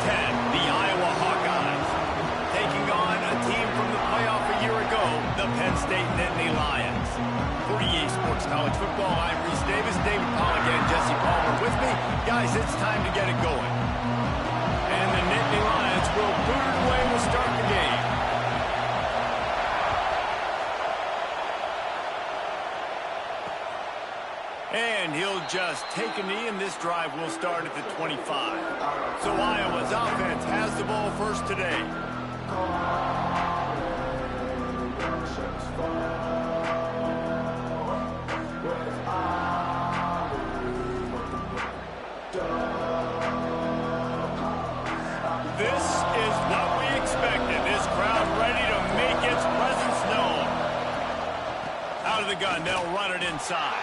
the Iowa Hawkeyes. Taking on a team from the playoff a year ago, the Penn State Nittany Lions. For EA Sports College Football, I'm Reese Davis, David Pollock, and Jesse Palmer with me. Guys, it's time to get it going. And the Nittany Lions will boot it away to start the game. And he'll just take a knee, and this drive will start at the 25. So Iowa's offense has the ball first today. This is what we expected. This crowd ready to make its presence known. Out of the gun, they'll run it inside.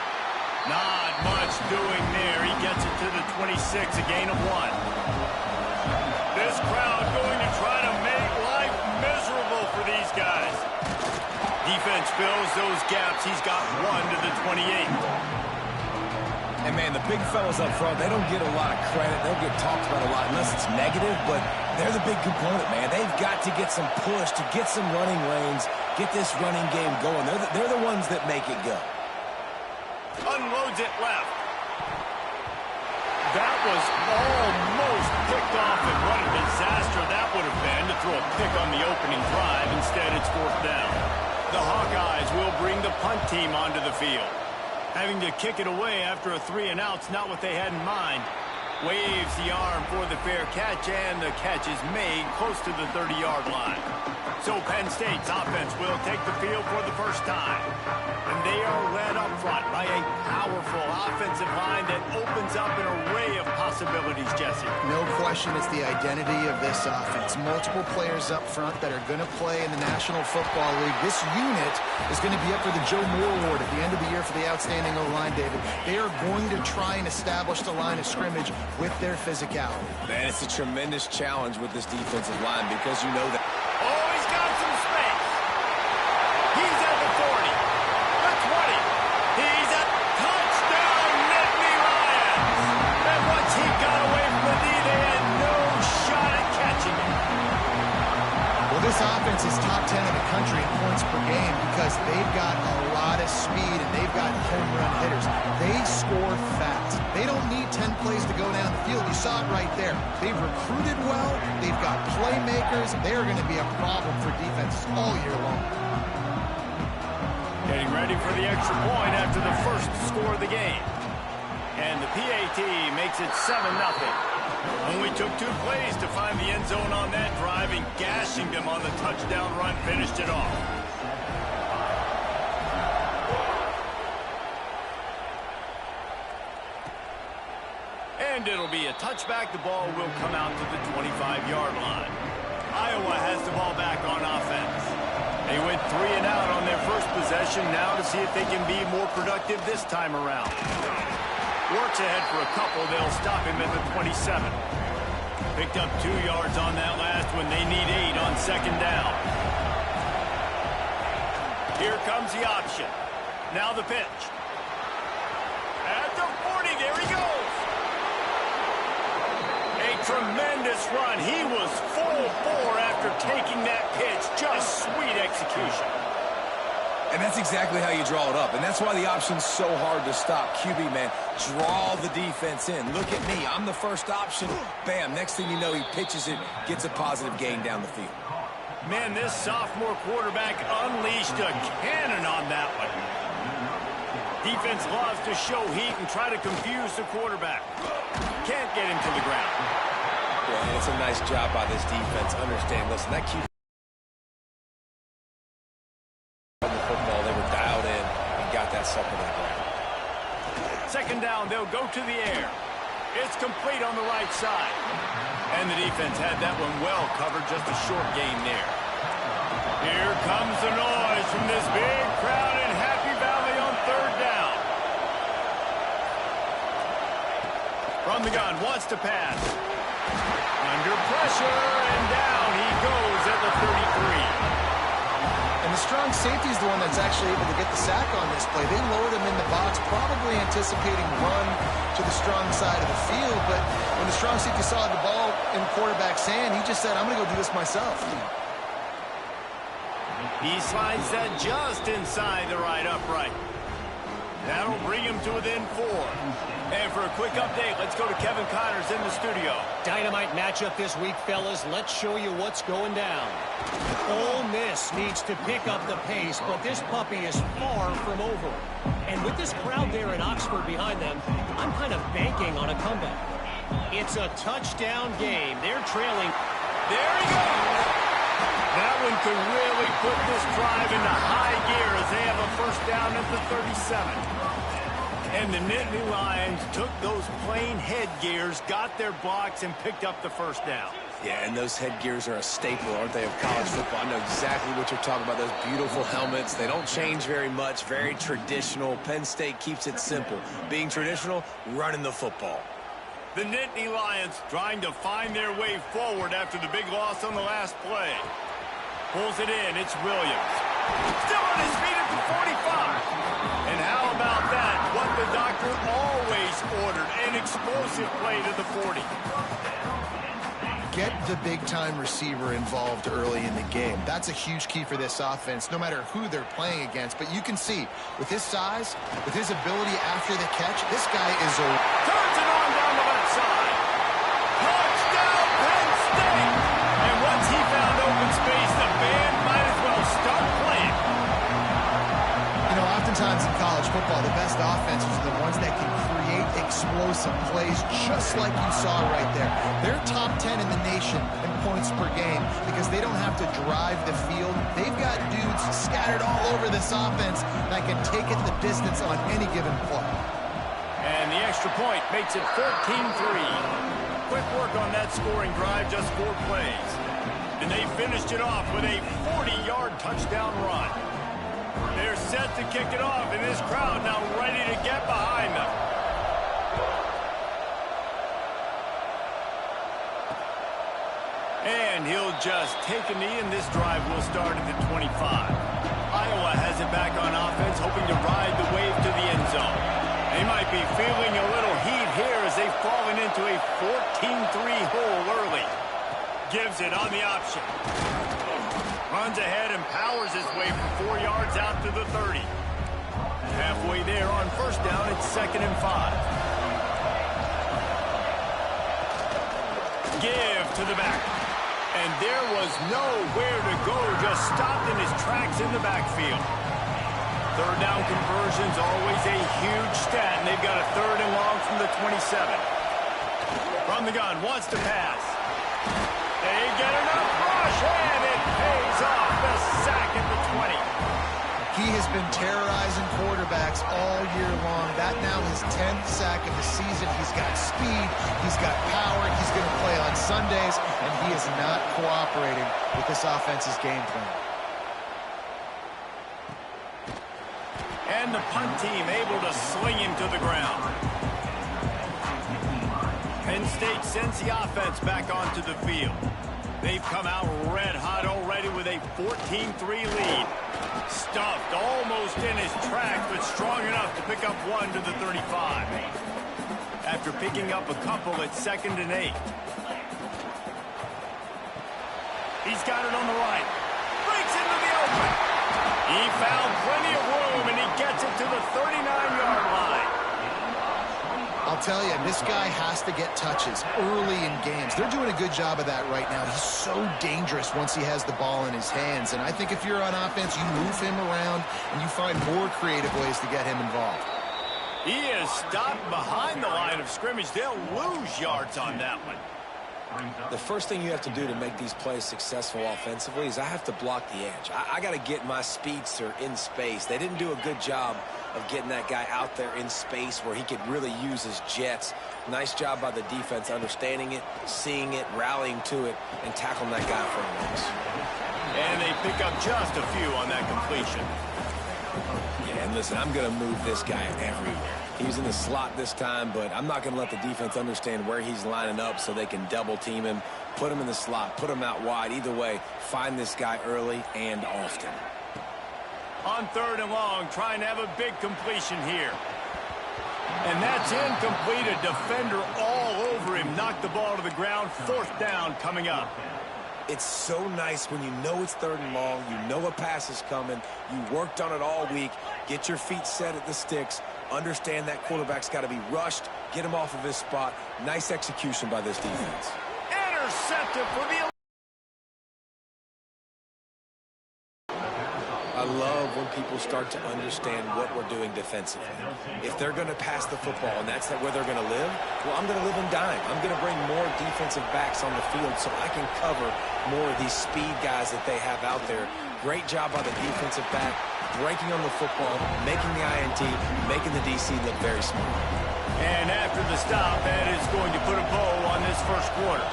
Not much doing there. He gets it to the 26, a gain of 1. This crowd going to try to make life miserable for these guys. Defense fills those gaps. He's got 1 to the 28. And, man, the big fellas up front, they don't get a lot of credit. They'll get talked about a lot unless it's negative, but they're the big component, man. They've got to get some push, to get some running lanes, get this running game going. They're the ones that make it go. Unloads it left. That was almost picked off, and what a disaster that would have been to throw a pick on the opening drive. Instead, it's 4th down. The Hawkeyes will bring the punt team onto the field. Having to kick it away after a 3-and-out's not what they had in mind. Waves the arm for the fair catch, and the catch is made close to the 30-yard line. So Penn State's offense will take the field for the first time. And they are led up front by a powerful offensive line that opens up an array of possibilities, Jesse. No question it's the identity of this offense. Multiple players up front that are going to play in the National Football League. This unit is going to be up for the Joe Moore Award at the end of the year for the outstanding O-line, David. They are going to try and establish the line of scrimmage with their physicality. Man, it's a tremendous challenge with this defensive line because you know that. Oh, he's got some space. He's at the 40, the 20. He's at touchdown, Nittany Lions. And once he got away from the knee, they had no shot at catching him. Well, this offense is top 10 in the country in points per game because they've got a lot of speed and they've got home run hitters. They score fast. They don't need 10 plays to go down the field. You saw it right there. They've recruited well. They've got playmakers. They're going to be a problem for defenses all year long. Getting ready for the extra point after the first score of the game. And the PAT makes it 7-0. Only took 2 plays to find the end zone on that drive, and gashing them on the touchdown run finished it off. And it'll be a touchback. The ball will come out to the 25-yard line. Iowa has the ball back on offense. They went 3-and-out on their first possession. Now to see if they can be more productive this time around. Works ahead for a couple. They'll stop him at the 27. Picked up 2 yards on that last one. They need 8 on 2nd down. Here comes the option. Now the pitch. At the 40, there he goes. A tremendous run. He was full bore after taking that pitch. Just sweet execution. And that's exactly how you draw it up. And that's why the option's so hard to stop. QB, man, draw the defense in. Look at me. I'm the first option. Bam. Next thing you know, he pitches it, gets a positive gain down the field. Man, this sophomore quarterback unleashed a cannon on that one. Defense loves to show heat and try to confuse the quarterback. Can't get him to the ground. Yeah, it's a nice job by this defense. Understand, listen, that QB football, they were dialed in and got that sucker to the ground. 2nd down, they'll go to the air. It's complete on the right side. And the defense had that one well covered, just a short gain there. Here comes the noise from this big crowd in Happy Valley on 3rd down. From the gun, wants to pass. Under pressure, and down he goes at the 33. And the strong safety is the one that's actually able to get the sack on this play. They lowered him in the box, probably anticipating run to the strong side of the field. But when the strong safety saw the ball in quarterback's hand. He just said, I'm going to go do this myself. He slides that just inside the right upright. That'll bring him to within 4. And for a quick update, let's go to Kevin Connors in the studio. Dynamite matchup this week, fellas. Let's show you what's going down. Ole Miss needs to pick up the pace, but this puppy is far from over. And with this crowd there in Oxford behind them, I'm kind of banking on a comeback. It's a touchdown game. They're trailing. There he goes. That one could really put this drive into high gear as they have a first down at the 37. And the Nittany Lions took those plain headgears, got their blocks, and picked up the first down. Yeah, and those headgears are a staple, aren't they, of college football? I know exactly what you're talking about, those beautiful helmets. They don't change very much, very traditional. Penn State keeps it simple. Being traditional, running the football. The Nittany Lions trying to find their way forward after the big loss on the last play. Pulls it in, it's Williams. Still on his feet at the 45. And how about that? What the doctor always ordered, an explosive play to the 40. Get the big-time receiver involved early in the game. That's a huge key for this offense, no matter who they're playing against. But you can see, with his size, with his ability after the catch, this guy is a... Turns it on down the left side. Touchdown, Penn State! And once he found open space, the band might as well start playing. You know, oftentimes in college football, the best offenses are the ones that can create explosive plays, just like you saw right there. They're top 10 in the nation in points per game because they don't have to drive the field. They've got dudes scattered all over this offense that can take it the distance on any given play. And the extra point makes it 14-3. Quick work on that scoring drive, just 4 plays. And they finished it off with a 40-yard touchdown run. They're set to kick it off, and this crowd now ready to get behind them. And he'll just take a knee, and this drive will start at the 25. Iowa has it back on offense, hoping to ride the wave to the end zone. They might be feeling a little heat here as they've fallen into a 14-3 hole early. Gives it on the option. Runs ahead and powers his way for 4 yards out to the 30. Halfway there on first down, it's 2nd and 5. Give to the back. And there was nowhere to go, just stopped in his tracks in the backfield. Third down conversion's always a huge stat, and they've got a 3rd and long from the 27. From the gun, wants to pass. They get enough rush, and it pays off. The sack at the 20. He has been terrorizing quarterbacks all year long. That now his 10th sack of the season. He's got speed. He's got power. He's going to play on Sundays, and he is not cooperating with this offense's game plan. And the punt team able to sling him to the ground. Penn State sends the offense back onto the field. They've come out red hot already with a 14-3 lead. Stuffed almost in his track, but strong enough to pick up 1 to the 35. After picking up a couple at 2nd and 8. He's got it on the right. Breaks into the open. He found plenty of room, and he gets it to the 39-yard line. I'll tell you, this guy has to get touches early in games. They're doing a good job of that right now. He's so dangerous once he has the ball in his hands. And I think if you're on offense, you move him around and you find more creative ways to get him involved. He is stopped behind the line of scrimmage. They'll lose yards on that one. The first thing you have to do to make these plays successful offensively is I have to block the edge. I got to get my speedster in space. They didn't do a good job of getting that guy out there in space where he could really use his jets. Nice job by the defense understanding it, seeing it, rallying to it, and tackling that guy for a loss. And they pick up just a few on that completion. Yeah, and listen, I'm going to move this guy everywhere. He's in the slot this time, but I'm not going to let the defense understand where he's lining up so they can double team him, put him in the slot, put him out wide. Either way, find this guy early and often. On 3rd and long, trying to have a big completion here. And that's incomplete. A defender all over him, knocked the ball to the ground. 4th down coming up. It's so nice when you know it's 3rd and long, you know a pass is coming, you worked on it all week, get your feet set at the sticks, understand that quarterback's got to be rushed, get him off of his spot. Nice execution by this defense. Intercepted for the... I love when people start to understand what we're doing defensively. If they're going to pass the football and that's where they're going to live, well, I'm going to live and dime. I'm going to bring more defensive backs on the field so I can cover more of these speed guys that they have out there. Great job by the defensive back, breaking on the football, making the INT, making the DC look very smart. And after the stop, that is going to put a bow on this 1st quarter.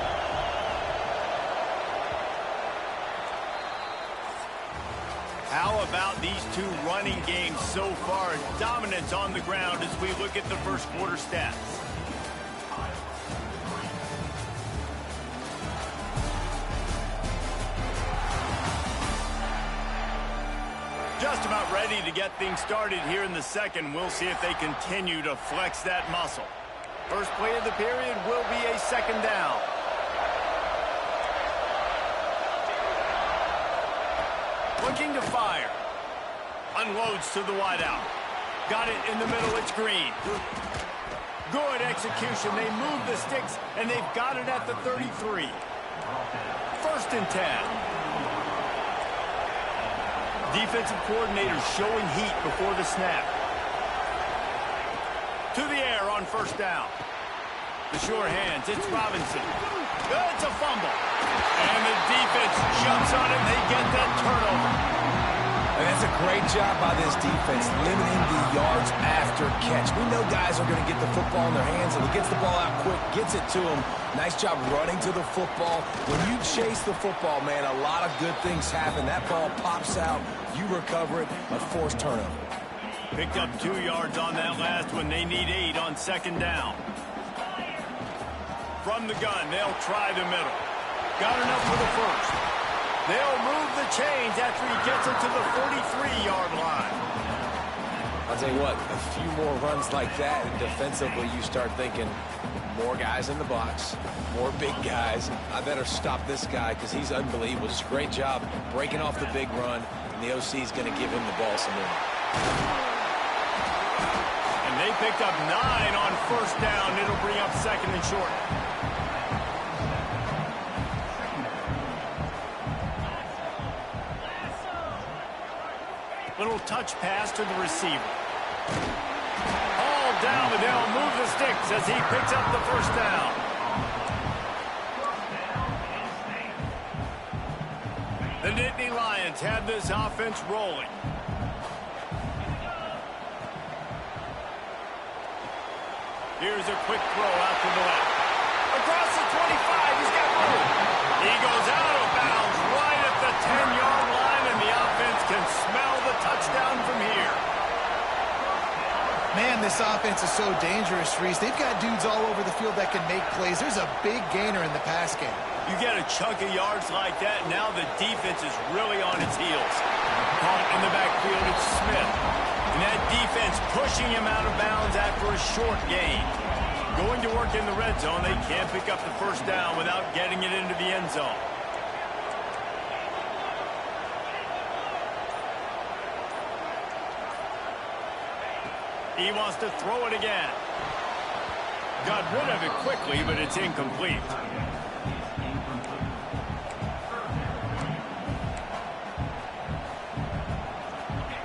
How about these 2 running games so far? Dominance on the ground as we look at the 1st quarter stats. Just about ready to get things started here in the 2nd. We'll see if they continue to flex that muscle. First play of the period will be a 2nd down. Looking to fire. Unloads to the wideout. Got it in the middle. It's Green. Good execution. They move the sticks, and they've got it at the 33. 1st and 10. Defensive coordinator showing heat before the snap. To the air on 1st down. The sure hands. It's Robinson. It's a fumble. And the defense jumps on it. They get that turnover. And that's a great job by this defense, limiting the yards after catch. We know guys are going to get the football in their hands, and he gets the ball out quick, gets it to him. Nice job running to the football. When you chase the football, man, a lot of good things happen. That ball pops out, you recover it, a forced turnover. Picked up 2 yards on that last one. They need 8 on 2nd down. From the gun, they'll try the middle. Got enough for the 1st. They'll move the chains after he gets it to the 43-yard line. I'll tell you what, a few more runs like that, and defensively you start thinking, more guys in the box, more big guys. I better stop this guy because he's unbelievable. Just a great job breaking off the big run, and the OC is going to give him the ball some more. And they picked up 9 on 1st down. It'll bring up 2nd and short. Little touch pass to the receiver. All down, but they'll move the sticks as he picks up the 1st down. The Nittany Lions have this offense rolling. Here's a quick throw out to the left. Across the 25, he's got room. He goes out of bounds right at the 10-yard line, and the offense can smell the touchdown from here. Man, this offense is so dangerous, Reese. They've got dudes all over the field that can make plays. There's a big gainer in the pass game. You get a chunk of yards like that, now the defense is really on its heels. Caught in the backfield, it's Smith. And that defense pushing him out of bounds after a short gain. Going to work in the red zone, they can't pick up the 1st down without getting it into the end zone. He wants to throw it again. Got rid of it quickly, but it's incomplete.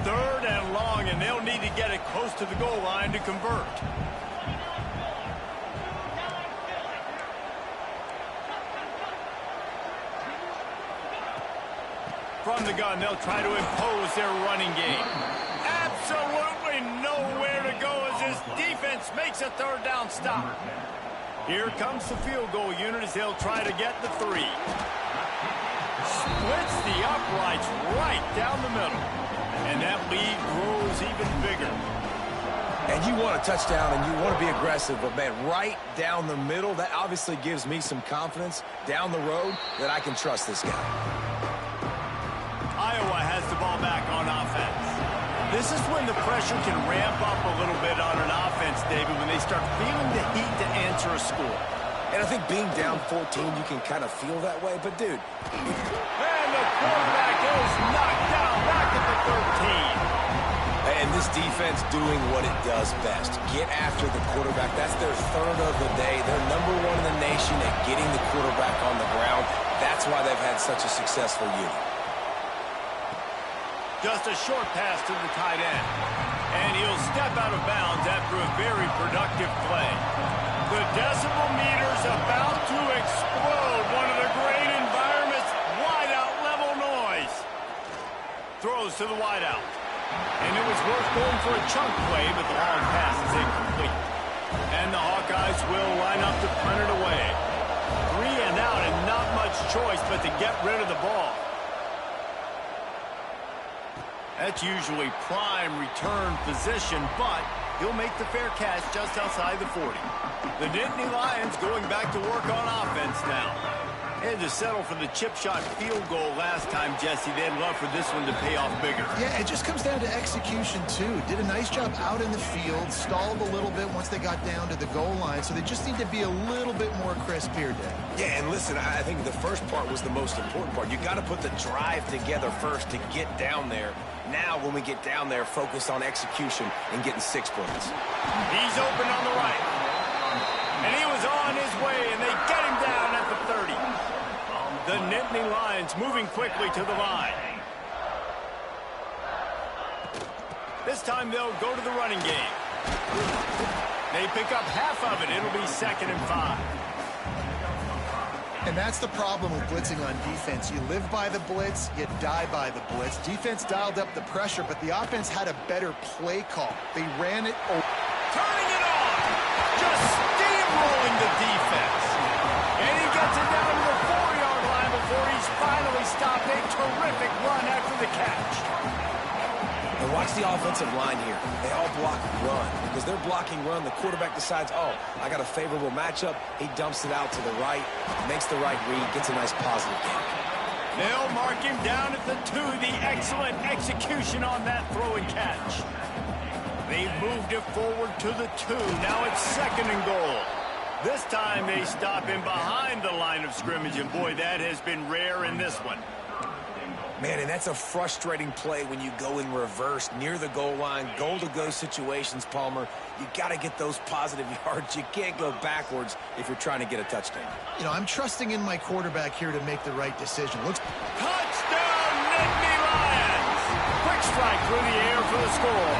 Third and long, and they'll need to get it close to the goal line to convert. From the gun, they'll try to impose their running game. Absolutely nowhere to go as this defense makes a 3rd down stop. Here comes the field goal unit as they'll try to get the 3. Splits the uprights right down the middle. And that lead grows even bigger. And you want a touchdown and you want to be aggressive, but, man, right down the middle, that obviously gives me some confidence down the road that I can trust this guy. Iowa has the ball back on offense. This is when the pressure can ramp up a little bit on an offense, David, when they start feeling the heat to answer a score. And I think being down 14, you can kind of feel that way. But, dude. And the quarterback is knocked down back at the 13. And this defense doing what it does best. Get after the quarterback. That's their third of the day. They're number one in the nation at getting the quarterback on the ground. That's why they've had such a successful unit. Just a short pass to the tight end. And he'll step out of bounds after a very productive play. The decibel meter's about to explode. One of the great environments, wideout level noise. Throws to the wideout. And it was worth going for a chunk play, but the long pass is incomplete. And the Hawkeyes will line up to punt it away. 3 and out and not much choice but to get rid of the ball. That's usually prime return position, but he'll make the fair catch just outside the 40. The Nittany Lions going back to work on offense now. They had to settle for the chip shot field goal last time, Jesse. They'd love for this one to pay off bigger. Yeah, it just comes down to execution, too. Did a nice job out in the field, stalled a little bit once they got down to the goal line, so they just need to be a little bit more crisp here, Dave. Yeah, and listen, I think the first part was the most important part. You got to put the drive together first to get down there. Now, when we get down there, focus on execution and getting 6 points. He's open on the right. And he was on his way, and they get him down at the 30. The Nittany Lions moving quickly to the line. This time they'll go to the running game. They pick up half of it. It'll be 2nd and 5. And that's the problem with blitzing on defense. You live by the blitz, you die by the blitz. Defense dialed up the pressure, but the offense had a better play call. They ran it over. Turning it on. Just steamrolling the defense. And he gets it down to the 4-yard line before he's finally stopped. A terrific run after the catch. And watch the offensive line here. They all block run. Because they're blocking run, the quarterback decides, oh, I got a favorable matchup. He dumps it out to the right, makes the right read, gets a nice positive gain. They'll mark him down at the 2. The excellent execution on that throw and catch. They've moved it forward to the 2. Now it's 2nd and goal. This time they stop him behind the line of scrimmage, and boy, that has been rare in this one. Man, and that's a frustrating play when you go in reverse near the goal line, goal-to-go situations, Palmer. You got to get those positive yards. You can't go backwards if you're trying to get a touchdown. You know, I'm trusting in my quarterback here to make the right decision. Touchdown, Nittany Lions! Quick strike through the air for the score.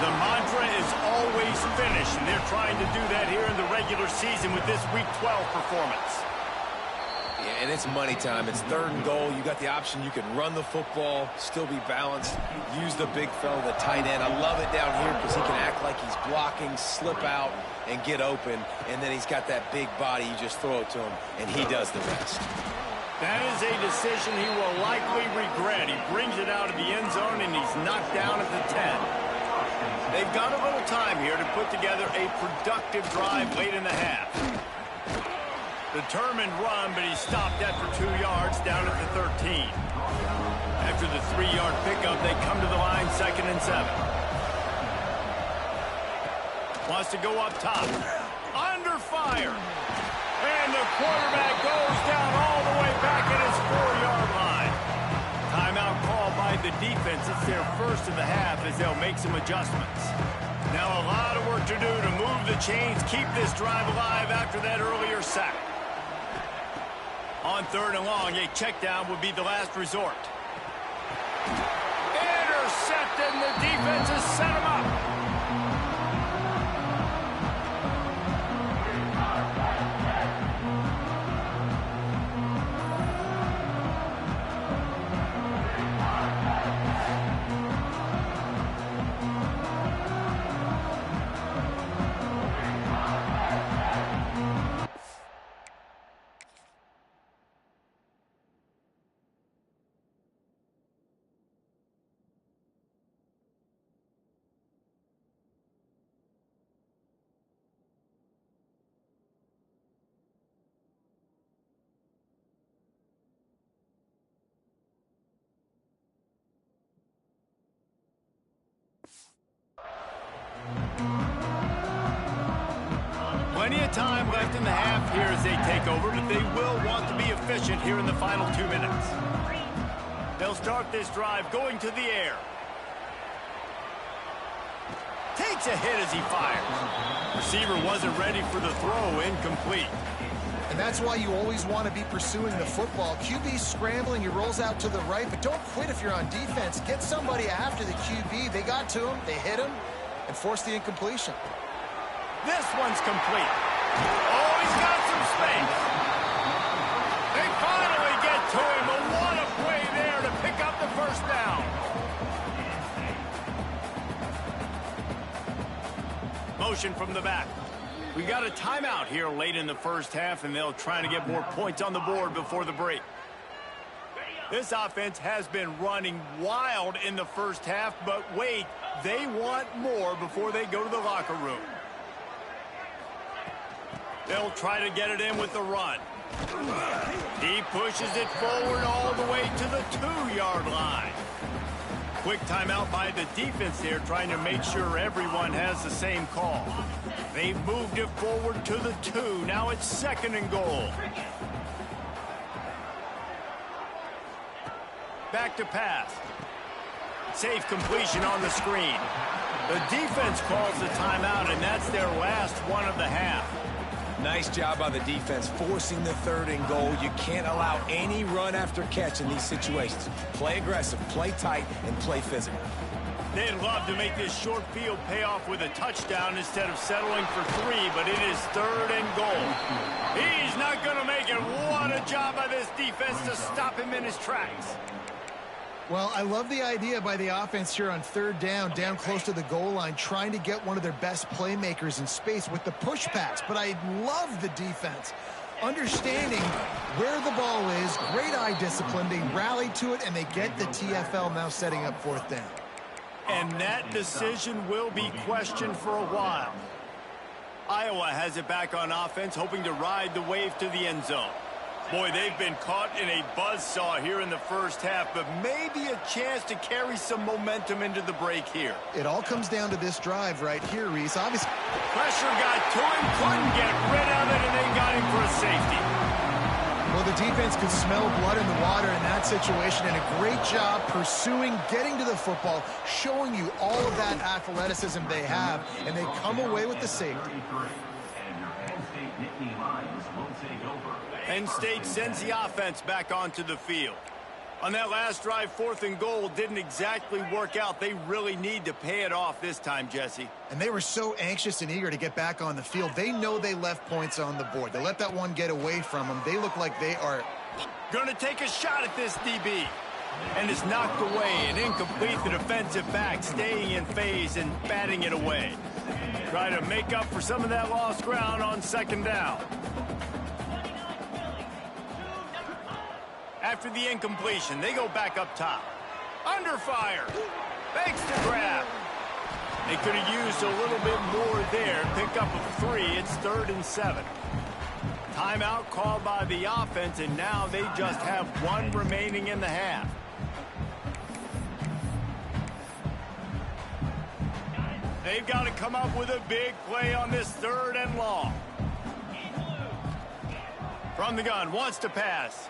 The mantra is always finish, and they're trying to do that here in the regular season with this Week 12 performance. Yeah, and it's money time. It's 3rd and goal. You got the option. You can run the football, still be balanced, use the big fella, the tight end. I love it down here because he can act like he's blocking, slip out, and get open. And then he's got that big body. You just throw it to him, and he does the rest. That is a decision he will likely regret. He brings it out of the end zone, and he's knocked down at the 10. They've got a little time here to put together a productive drive late in the half. Determined run, but he stopped after 2 yards down at the 13. After the 3-yard pickup, they come to the line 2nd and 7. Wants to go up top. Under fire. And the quarterback goes down all the way back at his 4-yard line. Timeout called by the defense. It's their first of the half as they'll make some adjustments. Now a lot of work to do to move the chains, keep this drive alive after that earlier sack. On 3rd and long, a check down would be the last resort. Intercepted, and the defense has set him up. Plenty of time left in the half here as they take over, but they will want to be efficient here in the final 2 minutes. They'll start this drive going to the air. Takes a hit as he fires. Receiver wasn't ready for the throw, incomplete. And that's why you always want to be pursuing the football. QB's scrambling, he rolls out to the right, but don't quit if you're on defense. Get somebody after the QB. They got to him, they hit him, and forced the incompletion. This one's complete. Oh, he's got some space. They finally get to him, but what a play there to pick up the first down. Motion from the back. We got a timeout here late in the first half, and they'll try to get more points on the board before the break. This offense has been running wild in the first half, but wait, they want more before they go to the locker room. They'll try to get it in with the run. He pushes it forward all the way to the 2-yard line. Quick timeout by the defense there, trying to make sure everyone has the same call. They've moved it forward to the 2. Now it's 2nd and goal. Back to pass. Safe completion on the screen. The defense calls the timeout, and that's their last one of the half. Nice job by the defense forcing the 3rd and goal. You can't allow any run after catch in these situations. Play aggressive, play tight, and play physical. They'd love to make this short field pay off with a touchdown instead of settling for 3, but it is 3rd and goal. He's not going to make it. What a job by this defense to stop him in his tracks. Well, I love the idea by the offense here on 3rd down close to the goal line, trying to get one of their best playmakers in space with the push pass. But I love the defense, understanding where the ball is, great eye discipline. They rally to it, and they get the TFL now setting up 4th down. And that decision will be questioned for a while. Iowa has it back on offense, hoping to ride the wave to the end zone. Boy, they've been caught in a buzzsaw here in the first half, but maybe a chance to carry some momentum into the break here. It all comes down to this drive right here, Reese. Obviously, pressure got to him, couldn't get rid of it, and they got him for a safety. Well, the defense could smell blood in the water in that situation, and a great job pursuing, getting to the football, showing you all of that athleticism they have, and they come away with the safety. Penn State sends the offense back onto the field. On that last drive, 4th and goal didn't exactly work out. They really need to pay it off this time, Jesse. And they were so anxious and eager to get back on the field. They know they left points on the board. They let that one get away from them. They look like they are going to take a shot at this DB. And it's knocked away and incomplete. The defensive back staying in phase and batting it away. Try to make up for some of that lost ground on 2nd down. After the incompletion, they go back up top. Under fire. Makes the grab. They could have used a little bit more there. Pick up a 3. It's 3rd and 7. Timeout called by the offense, and now they just have 1 remaining in the half. They've got to come up with a big play on this 3rd and long. From the gun, wants to pass.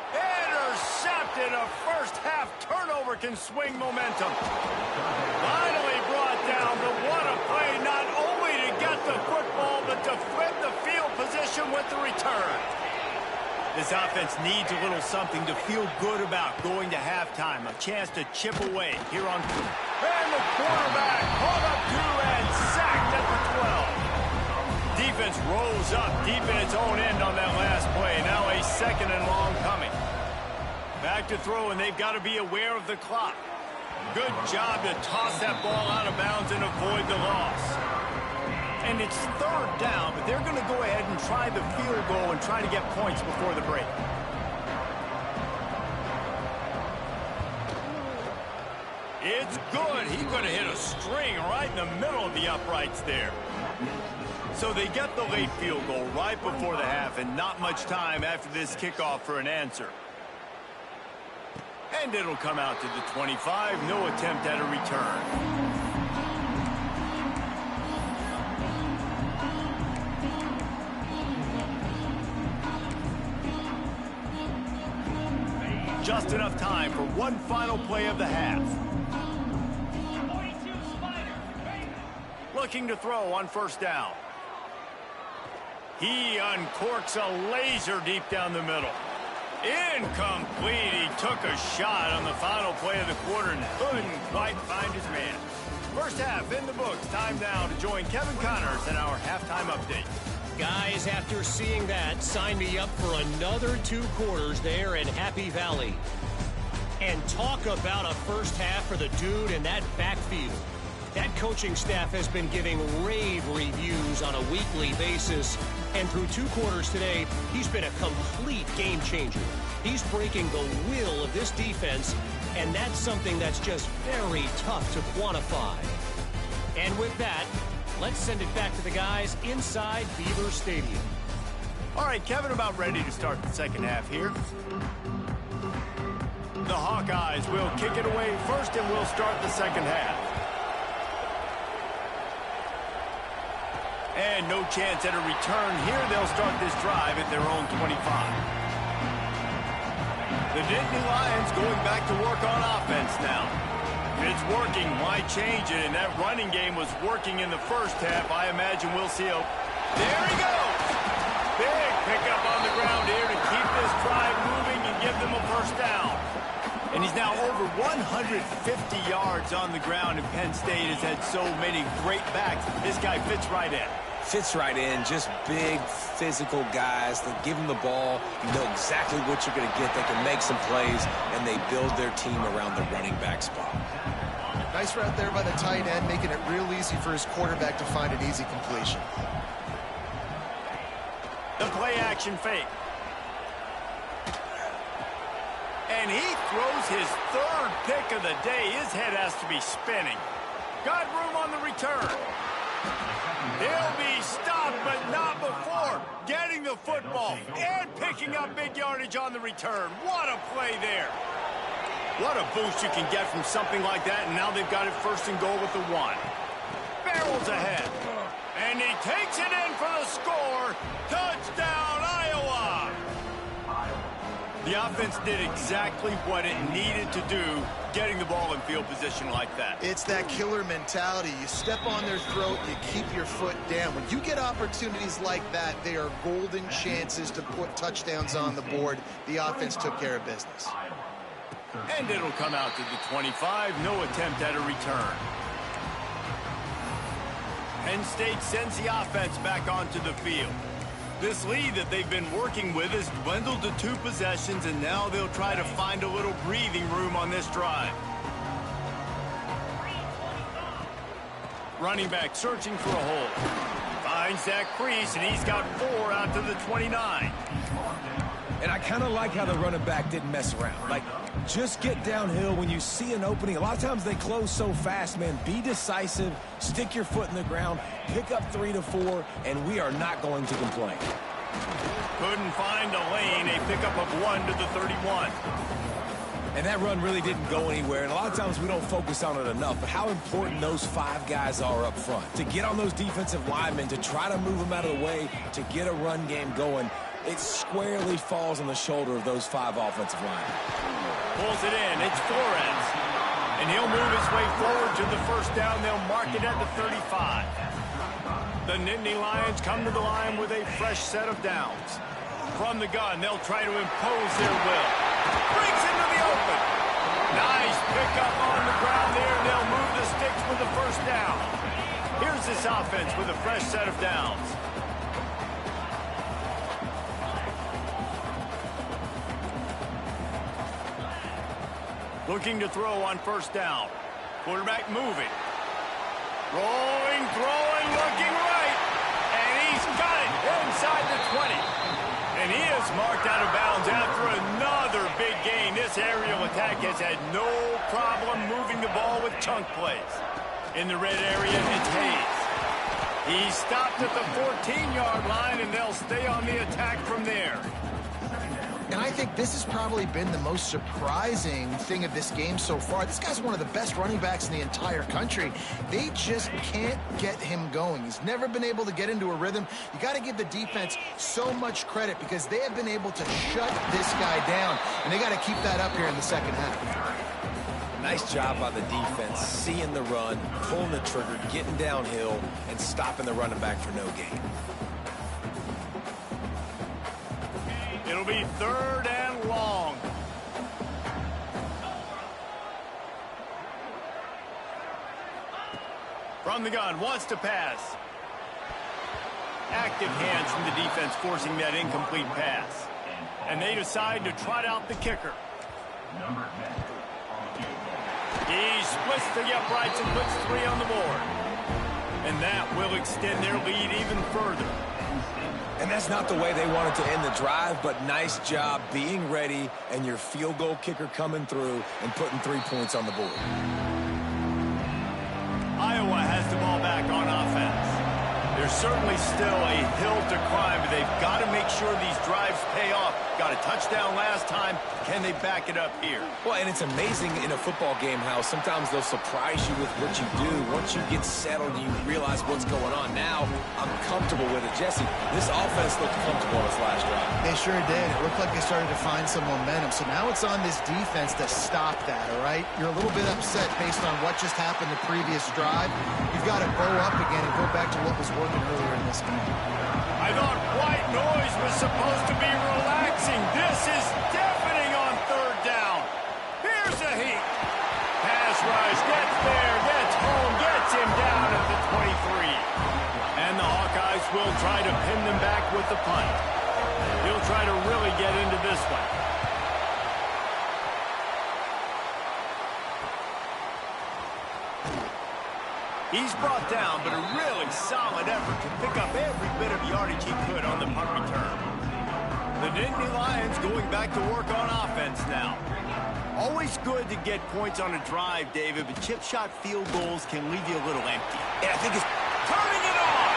Intercepted. A first-half turnover can swing momentum. Finally brought down, but what a play, not only to get the football, but to flip the field position with the return. This offense needs a little something to feel good about going to halftime. A chance to chip away here on... And the quarterback caught up to and sacked at the 12. Defense rose up deep in its own end on that last play. Now a 2nd and long coming. Back to throw, and they've got to be aware of the clock. Good job to toss that ball out of bounds and avoid the loss. And it's 3rd down, but they're going to go ahead and try the field goal and try to get points before the break. It's good. He could have hit a string right in the middle of the uprights there. So they get the late field goal right before the half, and not much time after this kickoff for an answer. And it'll come out to the 25. No attempt at a return. just enough time for one final play of the half. Looking to throw on first down. He uncorks a laser deep down the middle. Incomplete. He took a shot on the final play of the quarter and couldn't quite find his man. First half in the books. Time now to join Kevin Connors in our halftime update. Guys, after seeing that, sign me up for another 2 quarters there in Happy Valley. And talk about a first half for the dude in that backfield. That coaching staff has been giving rave reviews on a weekly basis. And through 2 quarters today, he's been a complete game changer. He's breaking the will of this defense, and that's something that's just very tough to quantify. And with that, let's send it back to the guys inside Beaver Stadium. All right, Kevin, about ready to start the second half here. The Hawkeyes will kick it away first, and we'll start the second half. And no chance at a return here. They'll start this drive at their own 25. The Nittany Lions going back to work on offense now. It's working. Why change it? And that running game was working in the first half. I imagine we'll see a... There he goes! Big pickup on the ground here to keep this drive moving and give them a first down. And he's now over 150 yards on the ground, and Penn State has had so many great backs. This guy fits right in. Fits right in. Just big, physical guys. They give him the ball. You know exactly what you're going to get. They can make some plays, and they build their team around the running back spot. Nice route there by the tight end, making it real easy for his quarterback to find an easy completion. The play-action fake. And he throws his 3rd pick of the day. His head has to be spinning. Got room on the return. He'll be stopped, but not before getting the football and picking up big yardage on the return. What a play there. What a boost you can get from something like that, and now they've got it first and goal with the 1. Barrels ahead. And he takes it in for the score. Touchdown, Iowa! The offense did exactly what it needed to do, getting the ball in field position like that. It's that killer mentality. You step on their throat, you keep your foot down. When you get opportunities like that, they are golden chances to put touchdowns on the board. The offense took care of business. And it'll come out to the 25. No attempt at a return. Penn State sends the offense back onto the field. This lead that they've been working with has dwindled to 2 possessions, and now they'll try to find a little breathing room on this drive. Running back searching for a hole. Finds that crease, and he's got 4 out to the 29. And I kind of like how the running back didn't mess around. Like, just get downhill when you see an opening. A lot of times they close so fast, man. Be decisive, stick your foot in the ground, pick up 3 to 4, and we are not going to complain. Couldn't find a lane. A pickup of 1 to the 31. And that run really didn't go anywhere. And a lot of times we don't focus on it enough, but how important those 5 guys are up front. To get on those defensive linemen, to try to move them out of the way, to get a run game going, it squarely falls on the shoulder of those 5 offensive linemen. Pulls it in. It's Flores. And he'll move his way forward to the first down. They'll mark it at the 35. The Nittany Lions come to the line with a fresh set of downs. From the gun, they'll try to impose their will. Breaks into the open. Nice pickup on the ground there. They'll move the sticks with the first down. Here's this offense with a fresh set of downs. Looking to throw on first down. Quarterback moving. Rolling, throwing, looking right. And he's got it inside the 20. And he is marked out of bounds after another big gain. This aerial attack has had no problem moving the ball with chunk plays. In the red area, it's Hayes. He stopped at the 14-yard line, and they'll stay on the attack from there. And I think this has probably been the most surprising thing of this game so far. This guy's one of the best running backs in the entire country. They just can't get him going. He's never been able to get into a rhythm. You got to give the defense so much credit because they have been able to shut this guy down, and they got to keep that up here in the second half. Nice job by the defense, seeing the run, pulling the trigger, getting downhill, and stopping the running back for no gain. It'll be 3rd and long. From the gun, wants to pass. Active hands from the defense forcing that incomplete pass. And they decide to trot out the kicker. He splits the uprights and puts 3 on the board. And that will extend their lead even further. And that's not the way they wanted to end the drive, but nice job being ready and your field goal kicker coming through and putting 3 points on the board. Iowa has the ball back on offense. There's certainly still a hill to climb, but they've got to make sure these drives pay off. Got a touchdown last time. Can they back it up here? Well, and it's amazing in a football game how sometimes they'll surprise you with what you do. Once you get settled, you realize what's going on. Now, I'm comfortable with it. Jesse, this offense looked comfortable on its last drive. They sure did. It looked like they started to find some momentum. So now it's on this defense to stop that, all right? You're a little bit upset based on what just happened the previous drive. You've got to bow up again and go back to what was working earlier in this game. I thought white noise was supposed to be relaxing. This is deafening on 3rd down. Here's a heat. Pass rush, gets there, gets home, gets him down at the 23. And the Hawkeyes will try to pin them back with the punt. He'll try to really get into this one. He's brought down, but a really solid effort to pick up every bit of yardage he could on the punt return. The Nittany Lions going back to work on offense now. Always good to get points on a drive, David, but chip shot field goals can leave you a little empty. And I think it's Turning it on!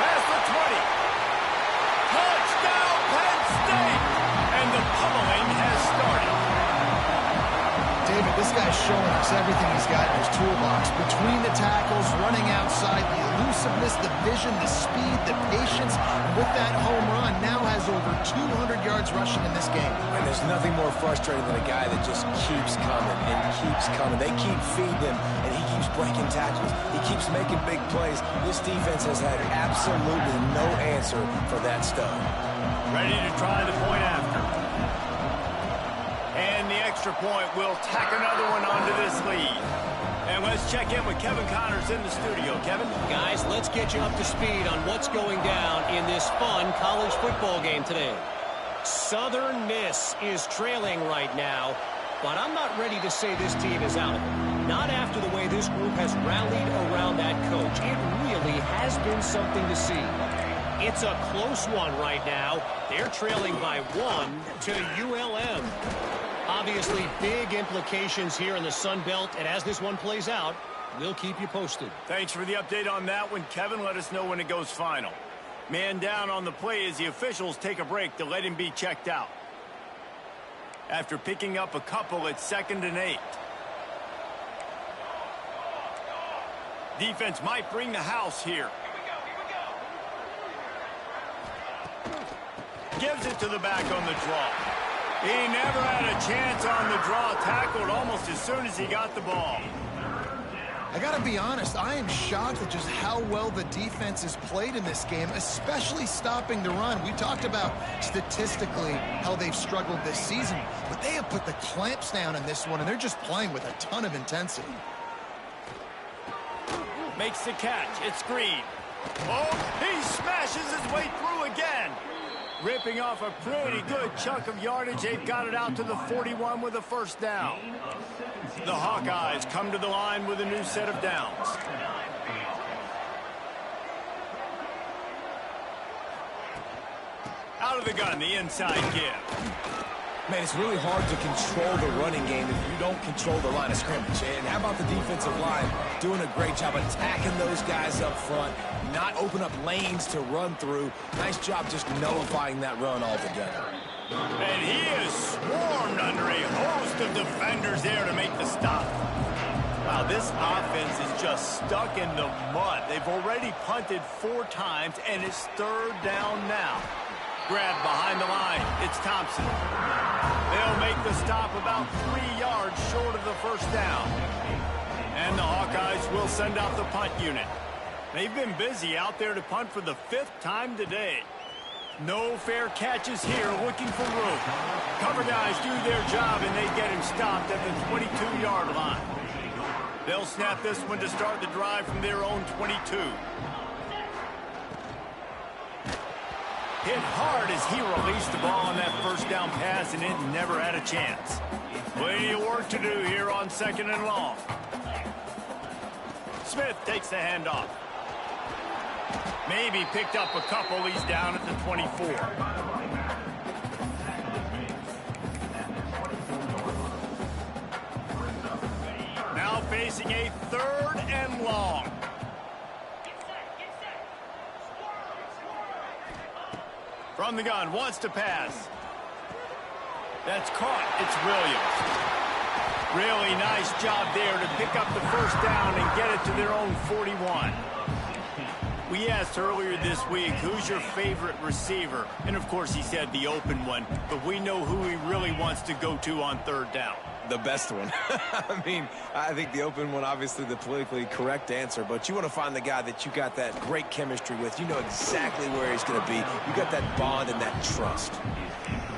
Past the 20. Touchdown, Penn State! And the pummeling has started. David, this guy's showing us everything he's got in his toolbox. Between the tackles, running outside, the elusiveness, the vision, the speed, the patience. And with that home run, now has over 200 yards rushing in this game. And there's nothing more frustrating than a guy that just keeps coming and keeps coming. They keep feeding him, and he keeps breaking tackles. He keeps making big plays. This defense has had absolutely no answer for that stud. Ready to try the point after. And the extra point will tack another one onto this lead. And let's check in with Kevin Connors in the studio. Kevin? Guys, let's get you up to speed on what's going down in this fun college football game today. Southern Miss is trailing right now, but I'm not ready to say this team is out of it. Not after the way this group has rallied around that coach. It really has been something to see. It's a close one right now. They're trailing by 1 to ULM. Obviously, big implications here in the Sun Belt, and as this one plays out, we'll keep you posted. Thanks for the update on that one, Kevin. Let us know when it goes final. Man down on the play as the officials take a break to let him be checked out. After picking up a couple at 2nd and 8. Defense might bring the house here. Gives it to the back on the draw. He never had a chance on the draw. Tackled almost as soon as he got the ball. I got to be honest, I am shocked at just how well the defense has played in this game, especially stopping the run. We talked about statistically how they've struggled this season, but they have put the clamps down in this one, and they're just playing with a ton of intensity. Makes the catch. It's Green. Oh, he smashes his way through again. Ripping off a pretty good chunk of yardage. They've got it out to the 41 with a first down. The Hawkeyes come to the line with a new set of downs. Out of the gun, the inside give. Man, it's really hard to control the running game if you don't control the line of scrimmage. And how about the defensive line doing a great job attacking those guys up front, not open up lanes to run through. Nice job just nullifying that run altogether. And he is swarmed under a host of defenders there to make the stop. Wow, this offense is just stuck in the mud. They've already punted 4 times, and it's 3rd down now. Grab behind the line. It's Thompson. They'll make the stop about 3 yards short of the 1st down. And the Hawkeyes will send out the punt unit. They've been busy out there to punt for the 5th time today. No fair catches here, looking for room. Cover guys do their job, and they get him stopped at the 22-yard line. They'll snap this one to start the drive from their own 22. Hit hard as he released the ball on that 1st down pass, and it never had a chance. Plenty of work to do here on 2nd and long. Smith takes the handoff. Maybe picked up a couple. He's down at the 24. Now facing a 3rd and long. From the gun, wants to pass. That's caught. It's Williams. Really nice job there to pick up the 1st down and get it to their own 41. We asked earlier this week, who's your favorite receiver? And, of course, he said the open one. But we know who he really wants to go to on 3rd down. The best one. I mean, I think the open one, obviously the politically correct answer, but you want to find the guy that you got that great chemistry with. You know exactly where he's going to be. You got that bond and that trust.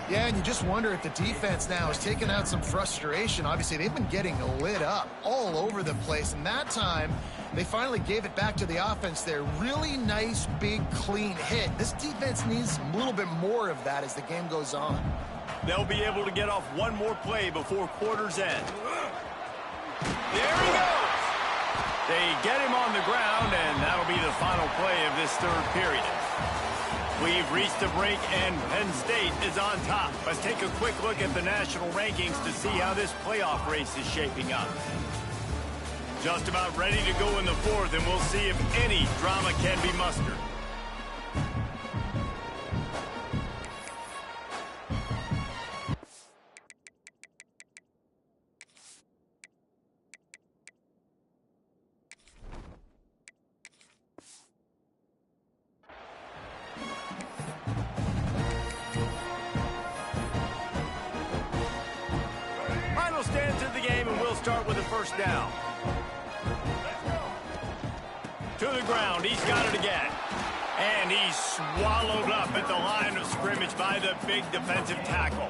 Yeah, and you just wonder if the defense now is taking out some frustration. Obviously, they've been getting lit up all over the place, and that time they finally gave it back to the offense there. Really nice, big, clean hit. This defense needs a little bit more of that as the game goes on. They'll be able to get off one more play before quarter's end. There he goes! They get him on the ground, and that'll be the final play of this 3rd period. We've reached a break, and Penn State is on top. Let's take a quick look at the national rankings to see how this playoff race is shaping up. Just about ready to go in the 4th, and we'll see if any drama can be mustered. Start with the 1st down. To the ground. He's got it again. And he's swallowed up at the line of scrimmage by the big defensive tackle.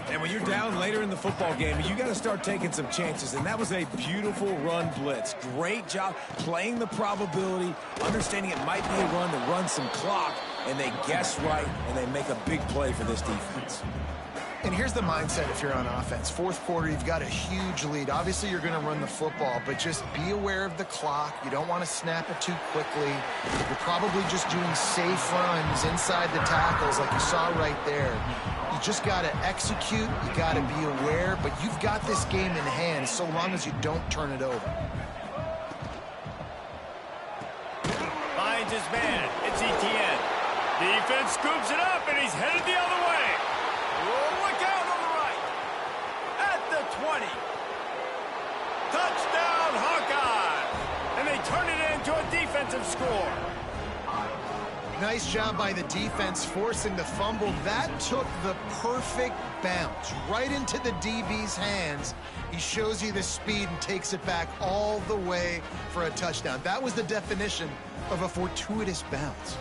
And when you're down later in the football game, you got to start taking some chances. And that was a beautiful run blitz. Great job playing the probability, understanding it might be a run to run some clock. And they guess right, and they make a big play for this defense. And here's the mindset if you're on offense. 4th quarter, you've got a huge lead. Obviously, you're going to run the football, but just be aware of the clock. You don't want to snap it too quickly. You're probably just doing safe runs inside the tackles like you saw right there. You just got to execute. You got to be aware, but you've got this game in hand so long as you don't turn it over. Finds his man. It's Etienne. Defense scoops it up, and he's headed the other way. Look out on the right. At the 20. Touchdown, Hawkeyes. And they turn it into a defensive score. Nice job by the defense forcing the fumble. That took the perfect bounce right into the DB's hands. He shows you the speed and takes it back all the way for a touchdown. That was the definition of a fortuitous bounce.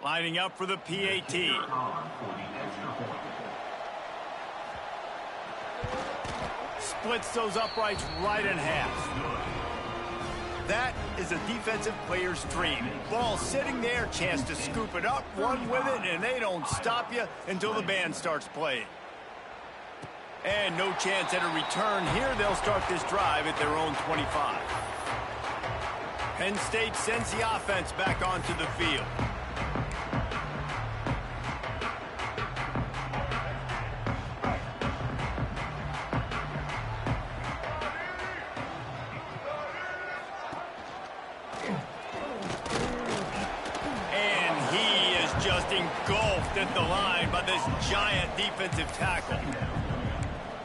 Lining up for the PAT. Splits those uprights right in half. That is a defensive player's dream. Ball sitting there, chance to scoop it up, run with it, and they don't stop you until the band starts playing. And no chance at a return here. They'll start this drive at their own 25. Penn State sends the offense back onto the field. And he is just engulfed at the line by this giant defensive tackle.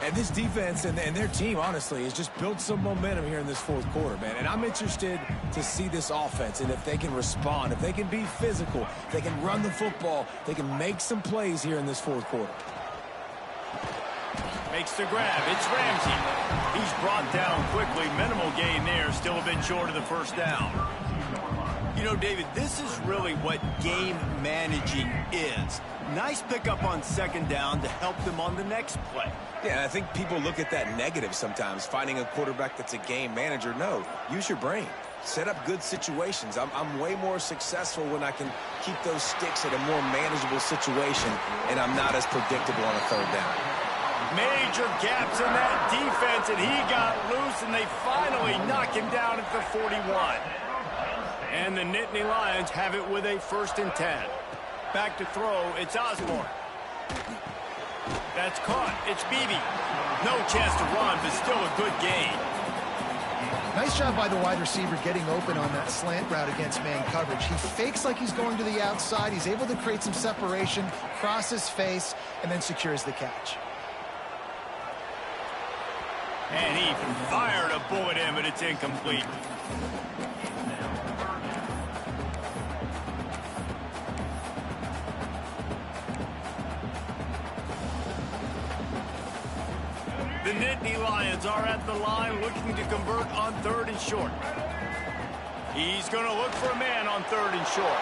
And this defense and their team, honestly, has just built some momentum here in this fourth quarter, man. And I'm interested to see this offense and if they can respond, if they can be physical, if they can run the football, they can make some plays here in this fourth quarter. Makes the grab. It's Ramsey. He's brought down quickly. Minimal gain there. Still a bit short of the first down. You know, David, this is really what game managing is. Nice pickup on second down to help them on the next play. Yeah, I think people look at that negative sometimes, finding a quarterback that's a game manager. No, use your brain. Set up good situations. I'm way more successful when I can keep those sticks at a more manageable situation, and I'm not as predictable on a third down. Major gaps in that defense, and he got loose, and they finally knock him down at the 41. And the Nittany Lions have it with a 1st and 10. Back to throw, it's Osborne. That's caught, it's Beebe. No chance to run, but still a good gain. Nice job by the wide receiver getting open on that slant route against man coverage. He fakes like he's going to the outside. He's able to create some separation, cross his face, and then secures the catch. And he fired a bullet in, but it's incomplete. The Nittany Lions are at the line looking to convert on 3rd and short. He's going to look for a man on 3rd and short.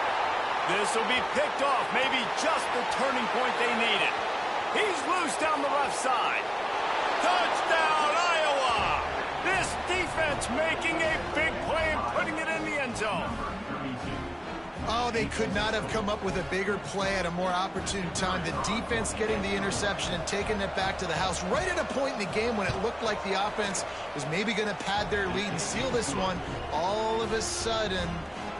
This will be picked off, maybe just the turning point they needed. He's loose down the left side. Touchdown, Iowa! This defense making a big play and putting it in the end zone. Oh, they could not have come up with a bigger play at a more opportune time. The defense getting the interception and taking it back to the house right at a point in the game when it looked like the offense was maybe going to pad their lead and seal this one. All of a sudden,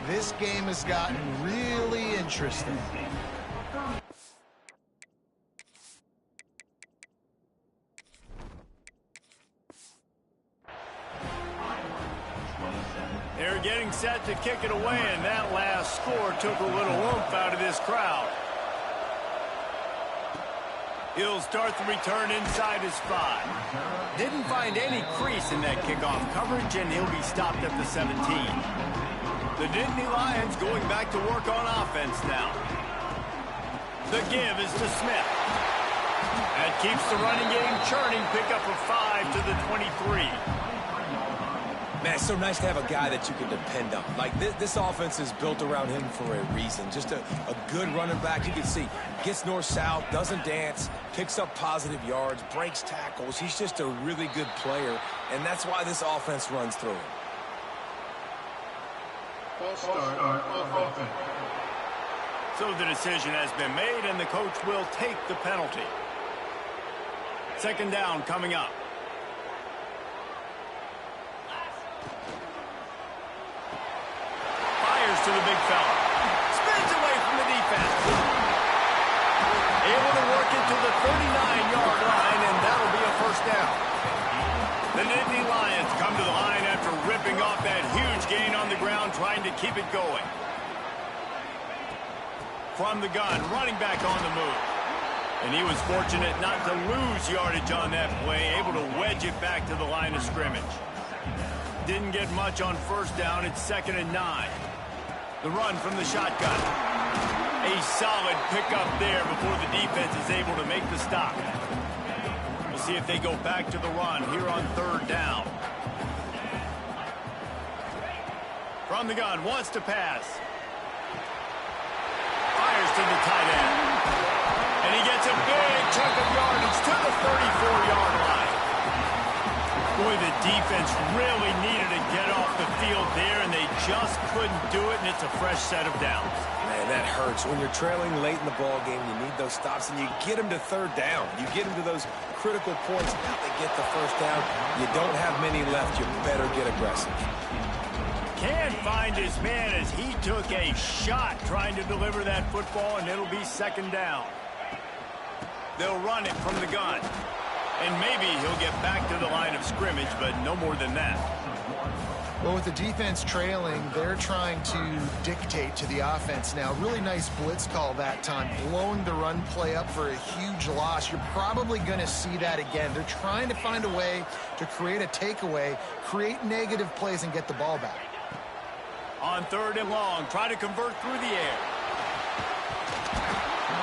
this game has gotten really interesting. They're getting set to kick it away, and that last score took a little oomph out of this crowd. He'll start the return inside his 5. Didn't find any crease in that kickoff coverage, and he'll be stopped at the 17. The Nittany Lions going back to work on offense now. The give is to Smith. That keeps the running game churning. Pick up a 5 to the 23. Man, it's so nice to have a guy that you can depend on. Like, this offense is built around him for a reason. Just a good running back. You can see, gets north-south, doesn't dance, picks up positive yards, breaks tackles. He's just a really good player, and that's why this offense runs through him. False start on offense. So the decision has been made, and the coach will take the penalty. 2nd down coming up. To the big fella. Spins away from the defense. Able to work it to the 39-yard line, and that'll be a 1st down. The Nittany Lions come to the line after ripping off that huge gain on the ground, trying to keep it going. From the gun, running back on the move. And he was fortunate not to lose yardage on that play, able to wedge it back to the line of scrimmage. Didn't get much on 1st down. It's 2nd and 9. The run from the shotgun. A solid pickup there before the defense is able to make the stop. We'll see if they go back to the run here on 3rd down. From the gun, wants to pass. Fires to the tight end. And he gets a big chunk of yardage to the 34-yard line. Boy, the defense really needed to get off the field there, and they just couldn't do it, and it's a fresh set of downs. Man, that hurts. When you're trailing late in the ball game, you need those stops, and you get them to third down. You get them to those critical points. Now they get the first down. You don't have many left. You better get aggressive. Can't find his man as he took a shot trying to deliver that football, and it'll be second down. They'll run it from the gun. And maybe he'll get back to the line of scrimmage, but no more than that. Well, with the defense trailing, they're trying to dictate to the offense now. Really nice blitz call that time, blowing the run play up for a huge loss. You're probably going to see that again. They're trying to find a way to create a takeaway, create negative plays, and get the ball back. On third and long, try to convert through the air.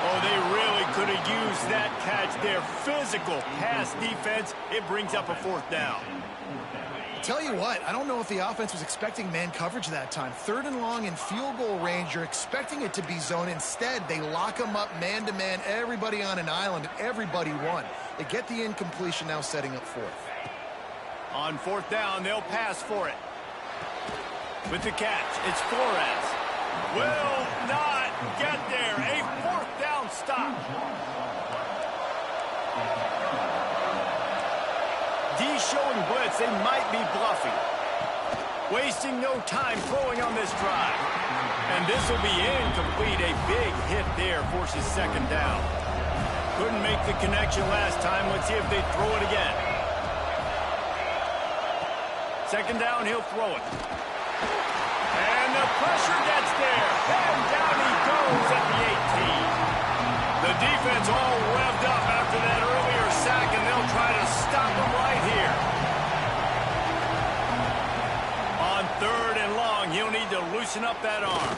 Oh, they really could have used that catch there. Physical pass defense. It brings up a fourth down. Tell you what, I don't know if the offense was expecting man coverage that time. Third and long in field goal range, you're expecting it to be zone. Instead, they lock them up man-to-man, everybody on an island, and everybody won. They get the incompletion, now setting up fourth. On fourth down, they'll pass for it. With the catch, it's Flores. Will not get there. A fourth down stop. D showing blitz. They might be bluffing. Wasting no time throwing on this drive. And this will be incomplete. A big hit there forces second down. Couldn't make the connection last time. Let's see if they throw it again. Second down, he'll throw it. And the pressure gets there. And down he goes at the 18. The defense all revved up after that earlier sack, and they'll try to stop him right here. On third and long, he'll need to loosen up that arm.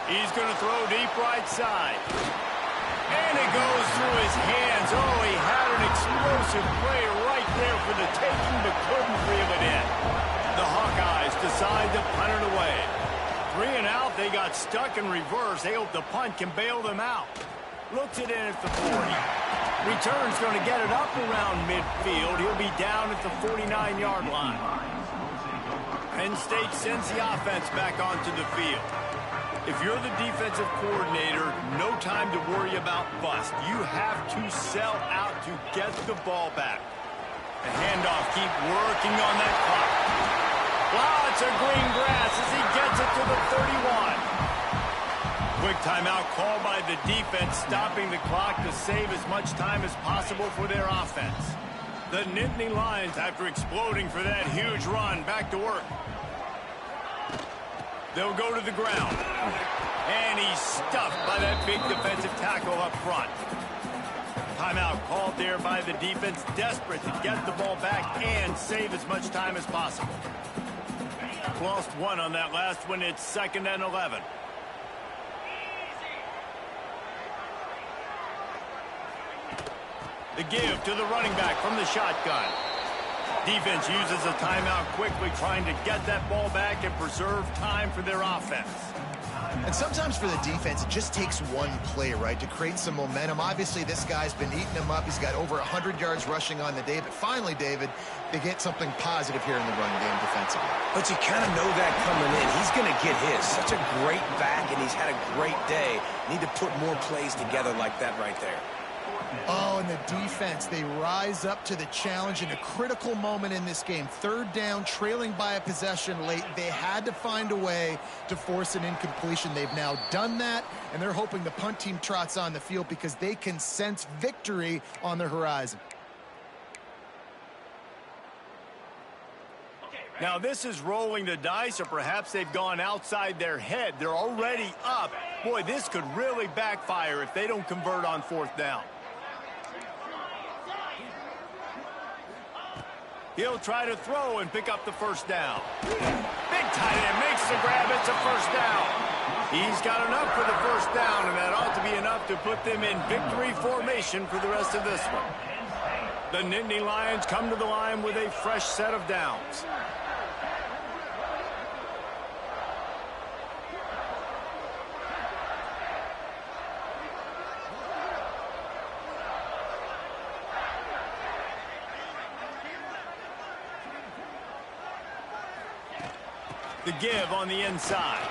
He's going to throw deep right side. And it goes through his hands. Oh, he had an explosive play right there for the taking, but couldn't reel it in. The Hawkeyes decide to punt it away. 3 and out, they got stuck in reverse. They hope the punt can bail them out. Looks it in at the 40. Return's going to get it up around midfield. He'll be down at the 49-yard line. Penn State sends the offense back onto the field. If you're the defensive coordinator, no time to worry about bust. You have to sell out to get the ball back. The handoff, keep working on that clock. Lots of green grass as he gets it to the 31. Quick timeout called by the defense, stopping the clock to save as much time as possible for their offense. The Nittany Lions, after exploding for that huge run, back to work. They'll go to the ground. And he's stuffed by that big defensive tackle up front. Timeout called there by the defense, desperate to get the ball back and save as much time as possible. Lost one on that last one. It's 2nd and 11. The give to the running back from the shotgun. Defense uses a timeout quickly, trying to get that ball back and preserve time for their offense. And sometimes for the defense, it just takes one play, right, to create some momentum. Obviously, this guy's been eating them up. He's got over 100 yards rushing on the day. But finally, David, they get something positive here in the run game defensively. But you kind of know that coming in. He's going to get his. Such a great back, and he's had a great day. Need to put more plays together like that right there. Oh, and the defense, they rise up to the challenge in a critical moment in this game. Third down, trailing by a possession late. They had to find a way to force an incompletion. They've now done that, and they're hoping the punt team trots on the field because they can sense victory on the horizon. Now, this is rolling the dice, or perhaps they've gone outside their head. They're already up. Boy, this could really backfire if they don't convert on fourth down. He'll try to throw and pick up the first down. Big tight end makes the grab. It's a first down. He's got enough for the first down, and that ought to be enough to put them in victory formation for the rest of this one. The Nittany Lions come to the line with a fresh set of downs. The give on the inside.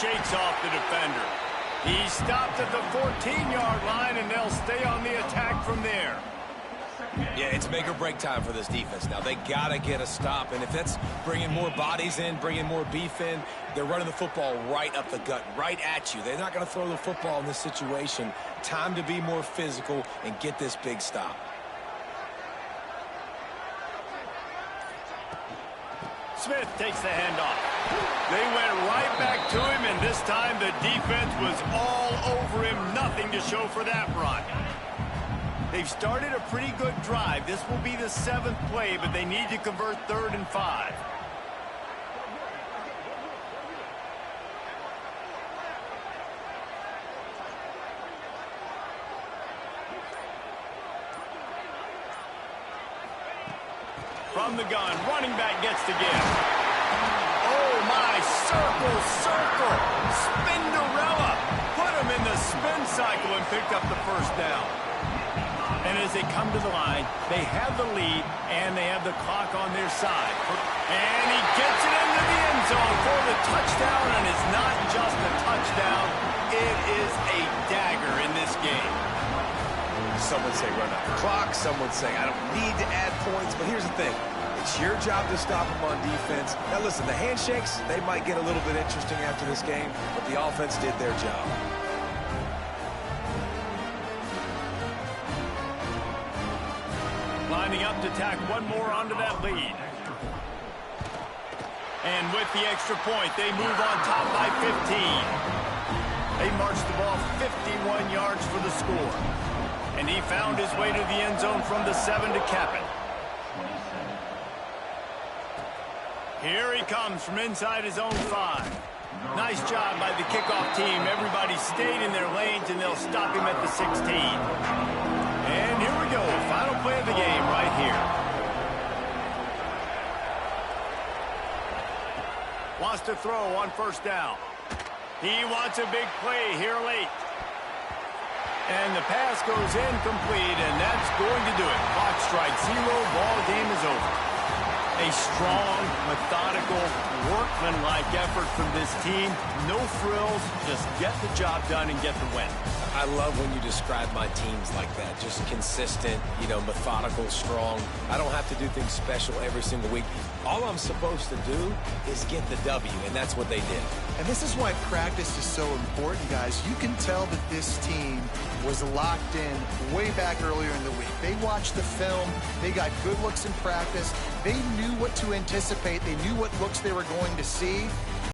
Shakes off the defender. He stopped at the 14-yard line, and they'll stay on the attack from there. Yeah, it's make or break time for this defense. Now, they got to get a stop, and if that's bringing more bodies in, bringing more beef in, they're running the football right up the gut, right at you. They're not going to throw the football in this situation. Time to be more physical and get this big stop. Smith takes the handoff. They went right back to him, and this time the defense was all over him. Nothing to show for that run. They've started a pretty good drive. This will be the 7th play, but they need to convert 3rd and 5. From the gun, running back gets to give. Oh, my, circle, Spinderella. Put him in the spin cycle and picked up the first down. And as they come to the line, they have the lead, and they have the clock on their side. And he gets it into the end zone for the touchdown, and it's not just a touchdown. It is a dagger in this game. Some would say run out the clock. Some would say I don't need to add points. But here's the thing. It's your job to stop them on defense. Now, listen, the handshakes, they might get a little bit interesting after this game, but the offense did their job. Lining up to tack one more onto that lead. And with the extra point, they move on top by 15. They march the ball 51 yards for the score. And he found his way to the end zone from the 7 to cap it. Here he comes from inside his own 5. Nice job by the kickoff team. Everybody stayed in their lanes, and they'll stop him at the 16. And here we go. Final play of the game right here. Wants to throw on 1st down. He wants a big play here late. And the pass goes incomplete, and that's going to do it. Clock strikes 0. Ball game is over. A strong, methodical, workmanlike effort from this team. No frills, just get the job done and get the win. I love when you describe my teams like that. Just consistent, methodical, strong. I don't have to do things special every single week. All I'm supposed to do is get the W, and that's what they did. And this is why practice is so important, guys. You can tell that this team was locked in way back earlier in the week. They watched the film. They got good looks in practice. They knew what to anticipate. They knew what looks they were going to see.